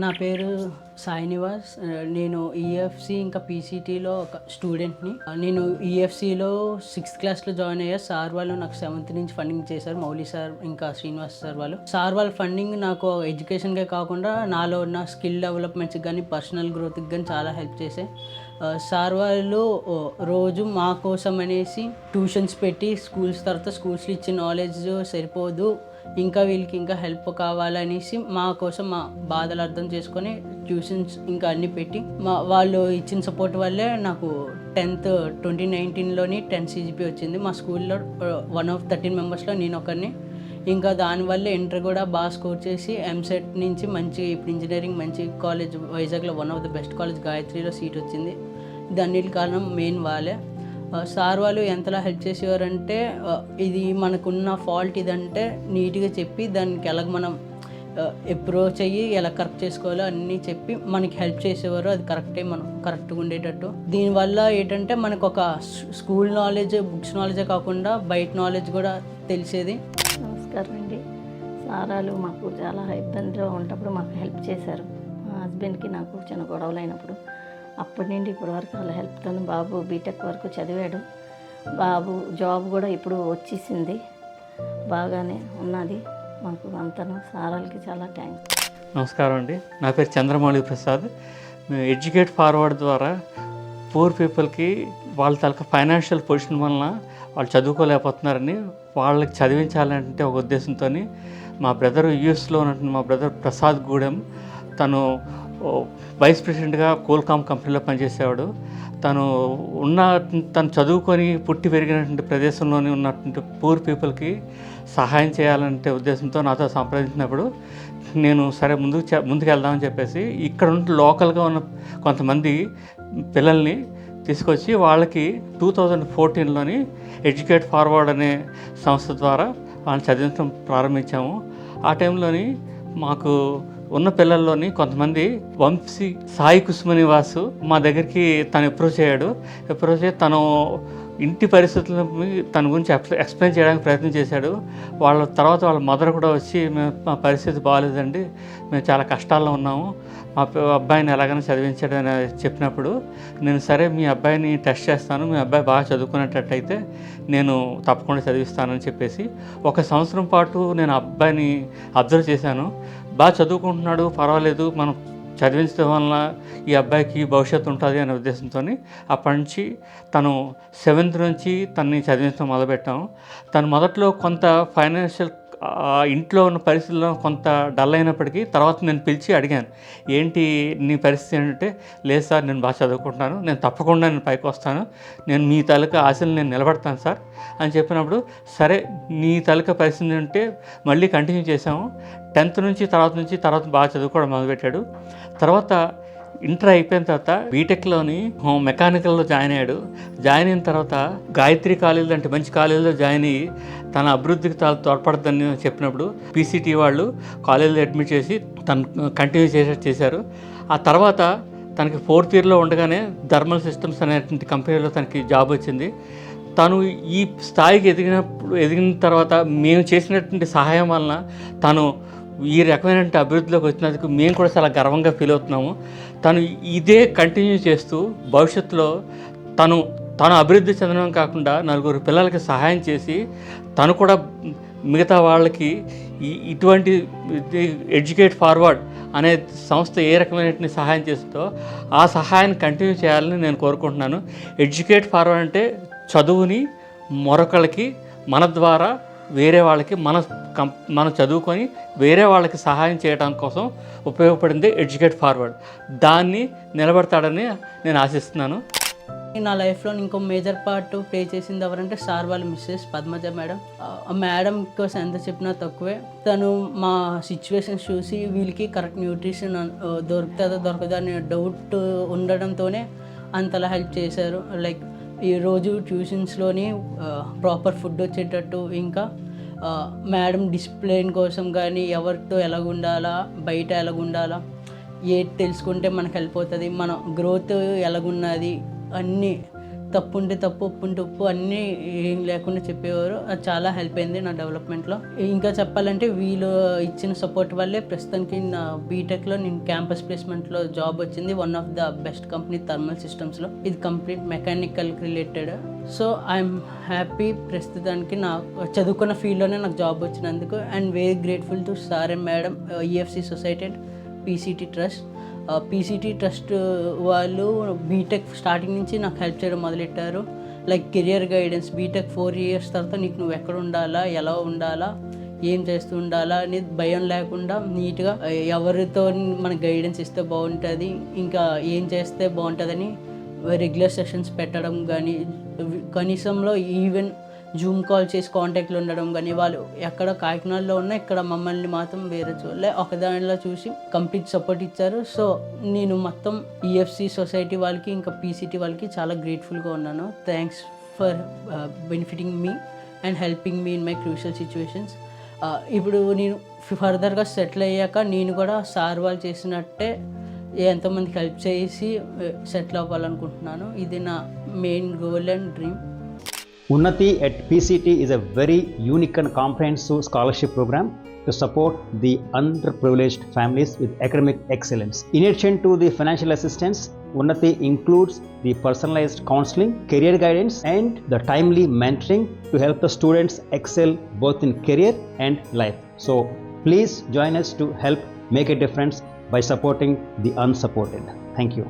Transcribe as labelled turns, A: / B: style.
A: నా పేరు సాయి నివాస్. నేను ఈఎఫ్సి ఇంకా పీసీటీలో ఒక స్టూడెంట్ని. నేను ఈఎఫ్సిలో 6th క్లాస్లో జాయిన్ అయ్యా. సార్ వాళ్ళు నాకు 7th నుంచి ఫండింగ్ చేశారు. మౌలి సార్ ఇంకా శ్రీనివాస్ సార్ వాళ్ళు. సార్ వాళ్ళ ఫండింగ్ నాకు ఎడ్యుకేషన్కే కాకుండా నాలో ఉన్న స్కిల్ డెవలప్మెంట్స్కి కానీ పర్సనల్ గ్రోత్కి కానీ చాలా హెల్ప్ చేశాయి. సార్ వాళ్ళు రోజు మా కోసం అనేసి ట్యూషన్స్ పెట్టి స్కూల్స్లో ఇచ్చిన నాలెడ్జ్ సరిపోదు, ఇంకా వీళ్ళకి ఇంకా హెల్ప్ కావాలనేసి మా కోసం మా బాధలు అర్థం చేసుకొని ట్యూషన్స్ ఇంకా అన్నీ పెట్టి వాళ్ళు ఇచ్చిన సపోర్ట్ వల్లే నాకు 10th 2019లోని 10 CGP వచ్చింది. మా స్కూల్లో 1 of 13 మెంబర్స్లో నేను ఒకరిని. ఇంకా దానివల్ల ఇంటర్ కూడా బాగా స్కోర్ చేసి ఎంసెట్ నుంచి మంచి ఇప్పుడు ఇంజనీరింగ్ మంచి కాలేజ్ వైజాగ్లో one of the best college గాయత్రిలో సీట్ వచ్చింది. దానికి కారణం మెయిన్ వాళ్ళే. సార్ వాళ్ళు ఎంతలా హెల్ప్ చేసేవారంటే ఇది మనకున్న ఫాల్ట్ ఇదంటే నీట్గా చెప్పి దానికి ఎలాగ మనం అప్రోచ్ అయ్యి ఎలా కరెక్ట్ చేసుకోవాలో అన్నీ చెప్పి మనకి హెల్ప్ చేసేవారు. అది మనం కరెక్ట్గా ఉండేటట్టు. దీనివల్ల ఏంటంటే మనకు ఒక స్కూల్ నాలెడ్జ్ బుక్స్ నాలెడ్జే కాకుండా బయట నాలెడ్జ్ కూడా తెలిసేది.
B: నమస్కారం అండి. సారాలు మాకు చాలా ఇబ్బందిలో ఉన్నప్పుడు మాకు హెల్ప్ చేశారు. మా హస్బెండ్కి నాకు చిన్న గొడవలు అయినప్పుడు అప్పటి నుండి ఇప్పటి వరకు వాళ్ళ హెల్ప్తో బాబు బీటెక్ వరకు చదివాడు. బాబు జాబ్ కూడా ఇప్పుడు వచ్చేసింది, బాగానే ఉన్నది. మాకు అంతను సారాలకి చాలా థ్యాంక్స్.
C: నమస్కారం అండి. నా పేరు చంద్రమౌళి ప్రసాద్. మేము ఎడ్యుకేట్ ఫార్వర్డ్ ద్వారా పూర్ పీపుల్కి వాళ్ళ తలక ఫైనాన్షియల్ పొజిషన్ వలన వాళ్ళు చదువుకోలేకపోతున్నారని వాళ్ళకి చదివించాలంటే ఒక ఉద్దేశంతో మా బ్రదర్ యూఎస్లో ఉన్నటువంటి మా బ్రదర్ ప్రసాద్ గూడెం, తను వైస్ ప్రెసిడెంట్గా కోల్కామ్ కంపెనీలో పనిచేసేవాడు. తను చదువుకొని పుట్టి పెరిగినటువంటి ప్రదేశంలోనే ఉన్నటువంటి పూర్ పీపుల్కి సహాయం చేయాలంటే ఉద్దేశంతో నాతో సంప్రదించినప్పుడు నేను సరే ముందుకు వెళ్దామని చెప్పేసి ఇక్కడ ఉన్న లోకల్గా ఉన్న కొంతమంది పిల్లల్ని తీసుకొచ్చి వాళ్ళకి 2014లోని ఎడ్యుకేట్ ఫార్వర్డ్ అనే సంస్థ ద్వారా వాళ్ళని చదివించడం ప్రారంభించాము. ఆ టైంలోని మాకు ఉన్న పిల్లల్లోని కొంతమంది వంశీ సాయి కుసుమనివాసు మా దగ్గరికి తను అప్రోచ్ అయ్యాడు. తను ఇంటి పరిస్థితులను తన గురించి ఎక్స్ప్లెయిన్ చేయడానికి ప్రయత్నం చేశాడు. వాళ్ళ మదర్ కూడా వచ్చి మా పరిస్థితి బాగాలేదండి, మేము చాలా కష్టాల్లో ఉన్నాము, మా అబ్బాయిని ఎలాగైనా చదివించాడు అని చెప్పినప్పుడు నేను సరే మీ అబ్బాయిని టెస్ట్ చేస్తాను, మీ అబ్బాయి బాగా చదువుకునేటట్టయితే నేను తప్పకుండా చదివిస్తానని చెప్పేసి 1 సంవత్సరం పాటు నేను అబ్బాయిని అబ్జర్వ్ చేశాను. బాగా చదువుకుంటున్నాడు, పర్వాలేదు, మనం చదివించడం వలన ఈ అబ్బాయికి భవిష్యత్తు ఉంటుంది అనే ఉద్దేశంతో అప్పటి నుంచి తను 7th నుంచి తనని చదివించడం మొదలుపెట్టాము. తను మొదట్లో కొంత ఫైనాన్షియల్ ఇంట్లో ఉన్న పరిస్థితుల్లో కొంత డల్ అయినప్పటికీ తర్వాత నేను పిలిచి అడిగాను, ఏంటి నీ పరిస్థితి ఏంటంటే, లేదు సార్ నేను బాగా చదువుకుంటున్నాను, నేను తప్పకుండా పైకి వస్తాను, నేను మీ తాలూకా ఆశలు నేను నిలబడతాను సార్ అని చెప్పినప్పుడు సరే నీ తాలూకా పరిస్థితి అంటే మళ్ళీ కంటిన్యూ చేసాము. 10th నుంచి తర్వాత బాగా చదువుకోవడం మొదలుపెట్టాడు. తర్వాత ఇంటర్ అయిపోయిన తర్వాత బీటెక్లోని మెకానికల్లో జాయిన్ అయ్యాడు. జాయిన్ అయిన తర్వాత గాయత్రి కాలేజీలో అంటే మంచి కాలేజీలో జాయిన్ అయ్యి తన అభివృద్ధికి తోడ్పడుతుందని చెప్పినప్పుడు పీసీటీ వాళ్ళు కాలేజీలో అడ్మిట్ చేసి తను కంటిన్యూ చేశారు. ఆ తర్వాత తనకి 4th ఇయర్లో ఉండగానే థర్మల్ సిస్టమ్స్ అనేటువంటి కంపెనీలో తనకి జాబ్ వచ్చింది. తను ఈ స్థాయికి ఎదిగిన తర్వాత మేము చేసినటువంటి సహాయం వలన తను ఈ రకమైన అభివృద్ధిలోకి వచ్చినందుకు మేము కూడా చాలా గర్వంగా ఫీల్ అవుతున్నాము. తను ఇదే కంటిన్యూ చేస్తూ భవిష్యత్తులో తను అభివృద్ధి చెందడం కాకుండా 4 పిల్లలకి సహాయం చేసి తను కూడా మిగతా వాళ్ళకి ఇటువంటి ఎడ్యుకేట్ ఫార్వర్డ్ అనే సంస్థ ఏ రకమైన సహాయం చేస్తుందో ఆ సహాయాన్ని కంటిన్యూ చేయాలని నేను కోరుకుంటున్నాను. ఎడ్యుకేట్ ఫార్వర్డ్ అంటే చదువుని మరొకళ్ళకి మన ద్వారా వేరే వాళ్ళకి మనం చదువుకొని వేరే వాళ్ళకి సహాయం చేయడం కోసం ఉపయోగపడింది ఎడ్యుకేట్ ఫార్వర్డ్. దాన్ని నిలబడతాడని నేను ఆశిస్తున్నాను.
A: నా లైఫ్లో ఇంకో మేజర్ పార్ట్ ప్లే చేసింది ఎవరంటే సార్ వాళ్ళ మిస్సెస్ పద్మజ మేడం. మేడం కోసం ఎంత చెప్పినా తక్కువే. తను మా సిచ్యువేషన్స్ చూసి వీళ్ళకి కరెక్ట్ న్యూట్రిషన్ దొరుకుతుందో దొరకదో అనే డౌట్ ఉండడంతోనే అంతలా హెల్ప్ చేశారు. లైక్ ఈరోజు ట్యూషన్స్లోని ప్రాపర్ ఫుడ్ వచ్చేటట్టు, ఇంకా మేడం డిసిప్లిన్ కోసం కానీ ఎవరితో ఎలాగుండాలా, బయట ఎలాగుండాలా, ఏది తెలుసుకుంటే మనకు హెల్ప్ అవుతుంది, మన గ్రోత్ ఎలాగున్నది అన్నీ తప్పు ఉంటే తప్పు, ఒప్పు ఉంటే ఉప్పు అన్నీ ఏం లేకుండా చెప్పేవారు. అది చాలా హెల్ప్ అయింది నా డెవలప్మెంట్లో. ఇంకా చెప్పాలంటే వీళ్ళు ఇచ్చిన సపోర్ట్ వల్లే ప్రస్తుతానికి నా బీటెక్లో నేను క్యాంపస్ ప్లేస్మెంట్లో జాబ్ వచ్చింది. One of the best company thermal సిస్టమ్స్లో. ఇది complete mechanical related. So I'm happy ప్రస్తుతానికి నా చదువుకున్న ఫీల్డ్లోనే నాకు జాబ్ వచ్చినందుకు. And very grateful to sir and madam, EFC society, PCT trust. PCT trust వాళ్ళు బీటెక్ స్టార్టింగ్ నుంచి నాకు హెల్ప్ చేయడం మొదలెట్టారు. Like career guidance, BTech 4 years తర్వాత నీకు నువ్వు ఎక్కడ ఉండాలా, ఎలా ఉండాలా, ఏం చేస్తూ ఉండాలా అనేది భయం లేకుండా నీట్గా ఎవరితో మన గైడెన్స్ ఇస్తే బాగుంటుంది, ఇంకా ఏం చేస్తే బాగుంటుందని రెగ్యులర్ సెషన్స్ పెట్టడం కానీ, కనీసంలో ఈవెన్ జూమ్ కాల్ చేసి కాంటాక్ట్లో ఉండడం కానీ, వాళ్ళు ఎక్కడ కాకినాడలో ఉన్నా ఇక్కడ మమ్మల్ని మాత్రం వేరే చూడలే, ఒక దానిలో చూసి కంప్లీట్ సపోర్ట్ ఇచ్చారు. సో నేను మొత్తం ఈఎఫ్సి సొసైటీ వాళ్ళకి ఇంకా పీసీటీ వాళ్ళకి చాలా గ్రేట్ఫుల్గా ఉన్నాను. Thanks for benefiting me and helping me in my crucial situations. ఇప్పుడు నేను ఫర్దర్గా సెటిల్ అయ్యాక నేను కూడా సార్ వాళ్ళు చేసినట్టే ఎంతోమందికి హెల్ప్ చేసి సెటిల్ అవ్వాలనుకుంటున్నాను. ఇది నా main goal and dream.
D: Unnati at PCT is a very unique and comprehensive scholarship program to support the underprivileged families with academic excellence. In addition to the financial assistance, Unnati includes the personalized counseling, career guidance, and the timely mentoring to help the students excel both in career and life. So please join us to help make a difference by supporting the unsupported. Thank you.